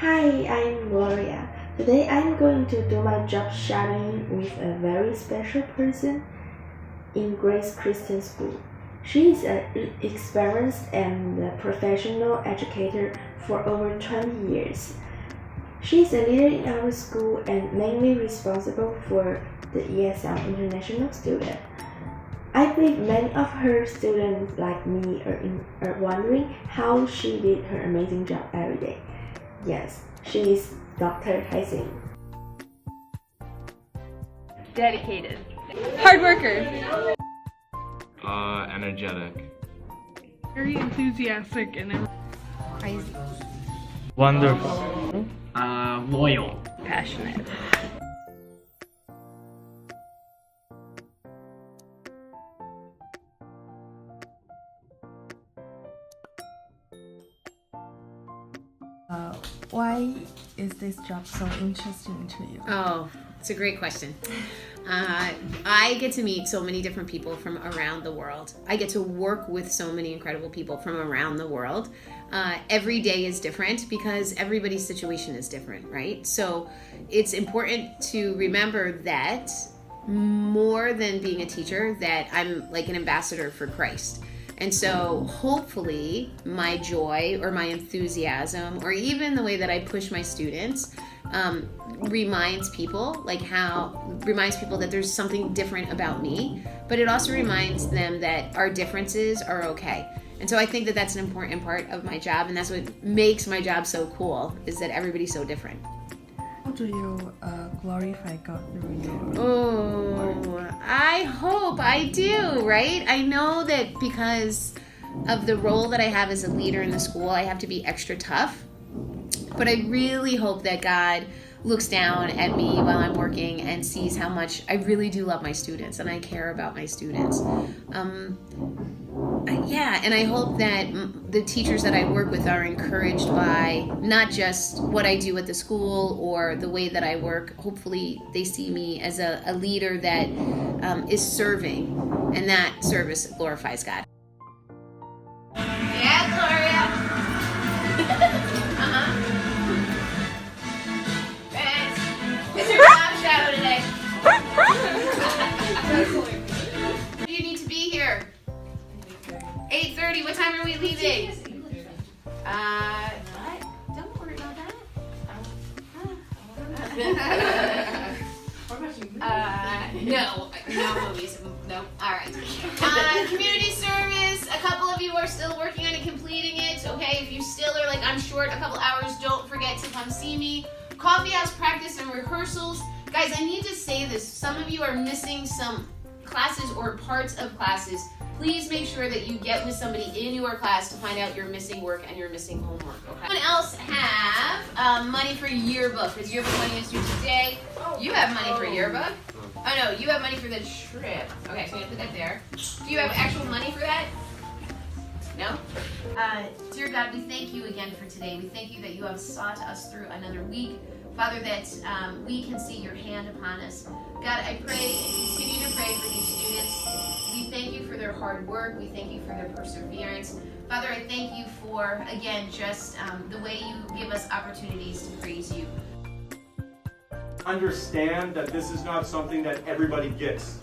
Hi, I'm Gloria. Today I'm going to do my job shadowing with a very special person in Grace Christian School. She is an experienced and professional educator for over 20 years. She is a leader in our school and mainly responsible for the ESL international student. I believe many of her students like me are wondering how she did her amazing job every day. Yes, she is Dr. Haising. Dedicated. Hard worker. Energetic. Very enthusiastic and Crazy. Wonderful. Loyal. passionate. Why is this job so interesting to you? Oh, it's a great question. I get to meet so many different people from around the world. I get to work with so many incredible people from around the world. Every day is different because everybody's situation is different, right? So it's important to remember that more than being a teacher, that I'm like an ambassador for Christ. And so hopefully my joy or my enthusiasm or even the way that I push my students reminds people that there's something different about me, but it also reminds them that our differences are okay. And so I think that that's an important part of my job, and that's what makes my job so cool, is that everybody's so different. How do you glorify God through your Oh, I hope I do, right? I know that because of the role that I have as a leader in the school, I have to be extra tough. But I really hope that God looks down at me while I'm working and sees how much I really do love my students and I care about my students. And I hope that the teachers that I work with are encouraged by not just what I do at the school or the way that I work. Hopefully they see me as a leader that is serving, and that service glorifies God. Yeah, Gloria. It's your job shadow today. You need to be here. 8:30. What time are we leaving? What? Don't worry about that. No movies. No. All right. Community service. A couple of you are still working on it, completing it. Okay. If you still are like, I'm short a couple hours, don't forget to come see me. Coffee house practice and rehearsals. Guys, I need to say this. Some of you are missing some classes or parts of classes. Please make sure that you get with somebody in your class to find out your missing work and your missing homework, okay? Anyone else have money for yearbook? Is yearbook money is due today? You have money for yearbook? Oh no, you have money for the trip. Okay, so I'm gonna put that there. Do you have actual money for that? No? Dear God, we thank you again for today. We thank you that you have sought us through another week. Father, that we can see your hand upon us. God, I pray and continue to pray for these students. We thank you for their hard work. We thank you for their perseverance. Father, I thank you for, again, just the way you give us opportunities to praise you. Understand that this is not something that everybody gets.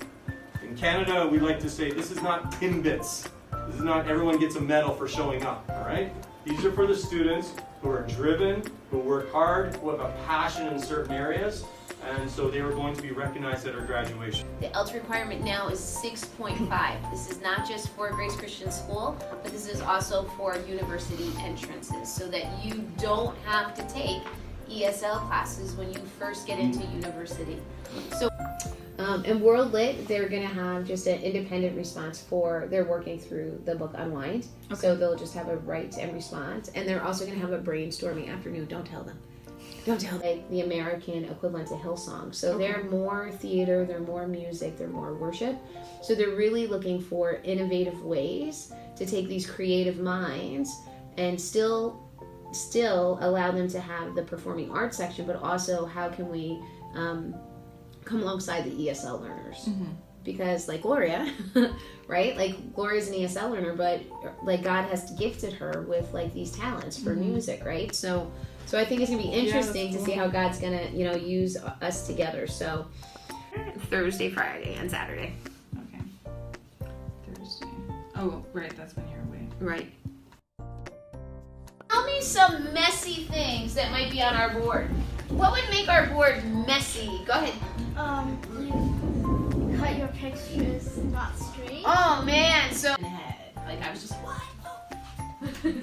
In Canada, we like to say this is not Timbits. This is not everyone gets a medal for showing up, all right? These are for the students who are driven, who work hard, who have a passion in certain areas, and so they were going to be recognized at our graduation. The ELT requirement now is 6.5. This is not just for Grace Christian School, but this is also for university entrances, so that you don't have to take ESL classes when you first get into university. So, in World Lit, they're going to have just an independent response they're working through the book Unwind. Okay. So they'll just have a write and response, and they're also going to have a brainstorming afternoon. Don't tell them. Like the American equivalent to Hillsong. So they're more theater, they're more music, they're more worship. So they're really looking for innovative ways to take these creative minds and still allow them to have the performing arts section, but also how can we come alongside the ESL learners. Mm-hmm. because like Gloria, right? Like Gloria's an ESL learner, but like God has gifted her with like these talents for music, right? So I think it's gonna be interesting to see how God's gonna, you know, use us together. So Thursday, Friday, and Saturday. Okay. Thursday. Oh, right. That's when you're away. Right. Tell me some messy things that might be on our board. What would make our board messy? Go ahead. You cut your pictures not straight. Oh man, so like I was just what?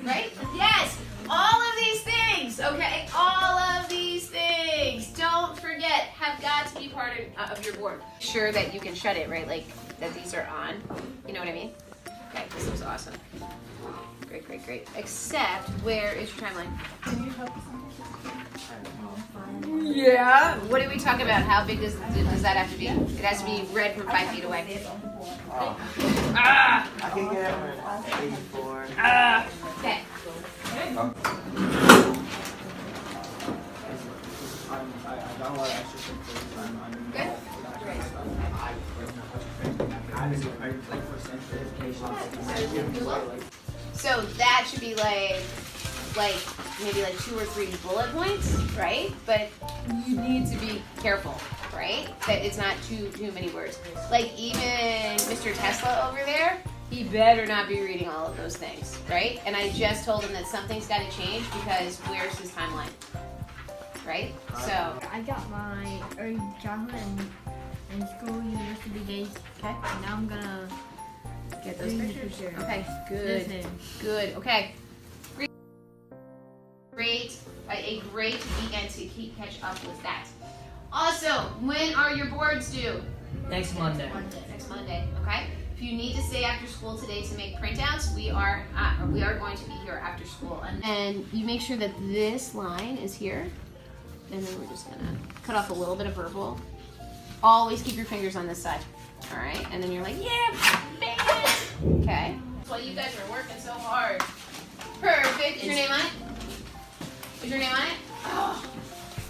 Right? Yes. All of these things. Okay. All of these things. Don't forget, have got to be part of your board. Sure that you can shut it, right? Like that these are on. You know what I mean? Okay. This looks awesome. Great, great, great. Except, where is your timeline? Can you help us Yeah. What did we talk about? How big does that have to be? It has to be read from 5 feet away. Ah! I can get 84. Ah! Okay. I don't want extra So that should be like maybe like 2 or 3 bullet points, right? But you need to be careful, right? That it's not too many words. Like even Mr. Tesla over there, he better not be reading all of those things, right? And I just told him that something's got to change because where's his timeline, right? So I got my early childhood and school university days. okay, Now I'm gonna get those pictures. pictures. Okay, good, Listen. good. Okay, great. A great weekend to catch up with that. Also, when are your boards due? Next Monday. Next Monday. Okay. If you need to stay after school today to make printouts, we are going to be here after school. And you make sure that this line is here, and then we're just gonna cut off a little bit of verbal. Always keep your fingers on this side. All right. And then you're like, yeah, man. Okay. That's why you guys are working so hard. Perfect. Is your name on it? Is your name on it? Oh,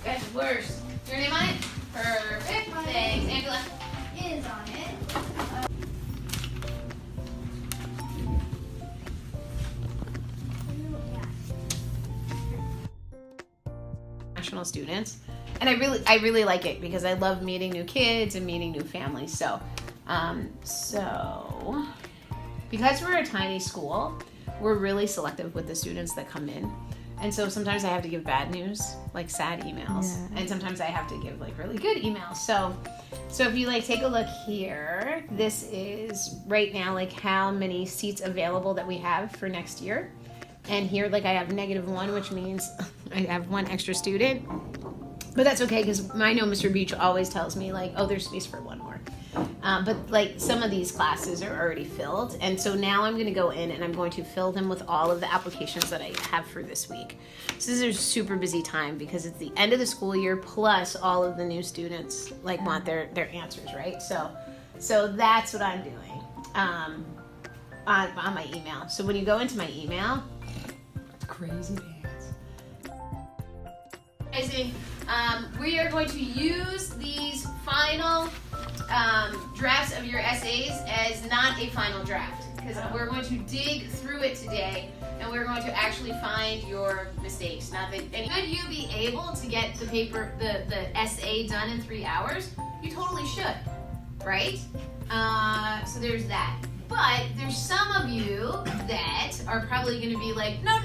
that's worse. Your name on it? Perfect. Thanks, Angela. Is on it. National students, and I really like it because I love meeting new kids and meeting new families. So because we're a tiny school, we're really selective with the students that come in. And so sometimes I have to give bad news, like sad emails, and sometimes I have to give like really good emails. So if you like take a look here, this is right now like how many seats available that we have for next year. And here like I have -1, which means I have 1 extra student. But that's okay because I know Mr. Beach always tells me like, oh, there's space for 1 more. But like some of these classes are already filled, and so now I'm going to go in and I'm going to fill them with all of the applications that I have for this week. So this is a super busy time because it's the end of the school year, plus all of the new students like want their answers, right? So that's what I'm doing on my email. So when you go into my email, it's crazy pants. We are going to use these final drafts of your essays as not a final draft because we're going to dig through it today and we're going to actually find your mistakes. Not that, and should you be able to get the paper, the essay done in 3 hours? You totally should, right? So there's that. But there's some of you that are probably going to be like, no,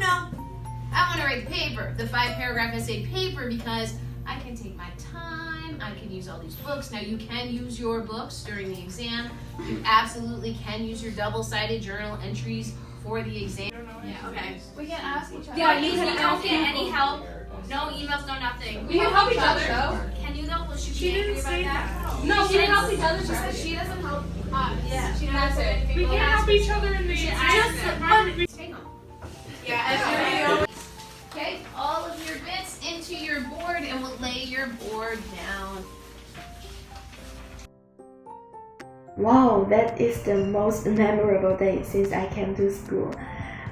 I want to write the paper, the 5-paragraph essay paper, because I can take my time, I can use all these books. Now you can use your books during the exam. You absolutely can use your double-sided journal entries for the exam. Yeah, okay. We can ask each other. Yeah, you don't get any help. No emails, no nothing. We can help each other. Can you though? Was she She angry didn't about say that? that. No, we can help each other. She said she doesn't help us. Yeah. She doesn't say anything. We We'll can ask help each other in the Stay home. Yeah, Okay, all of your bits into your board and we'll lay your board down. Wow, that is the most memorable day since I came to school.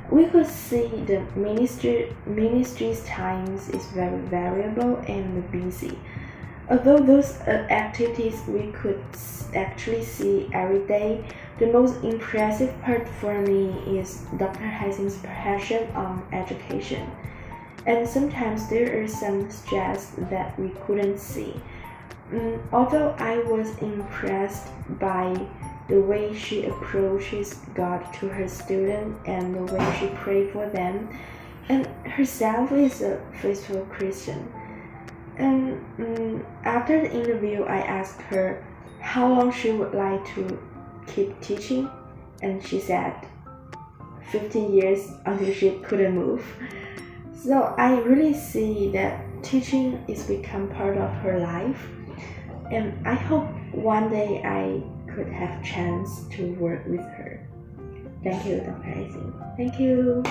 We could see the ministry's times is very variable and busy. Although those activities we could actually see every day, the most impressive part for me is Dr. Haising's passion on education. And sometimes there are some stress that we couldn't see. Although I was impressed by the way she approaches God to her students and the way she prays for them, and herself is a faithful Christian. And after the interview, I asked her how long she would like to keep teaching, and she said 50 years until she couldn't move. So I really see that teaching is become part of her life, and I hope one day I could have chance to work with her. Thank you, Dr. Haising. Thank you.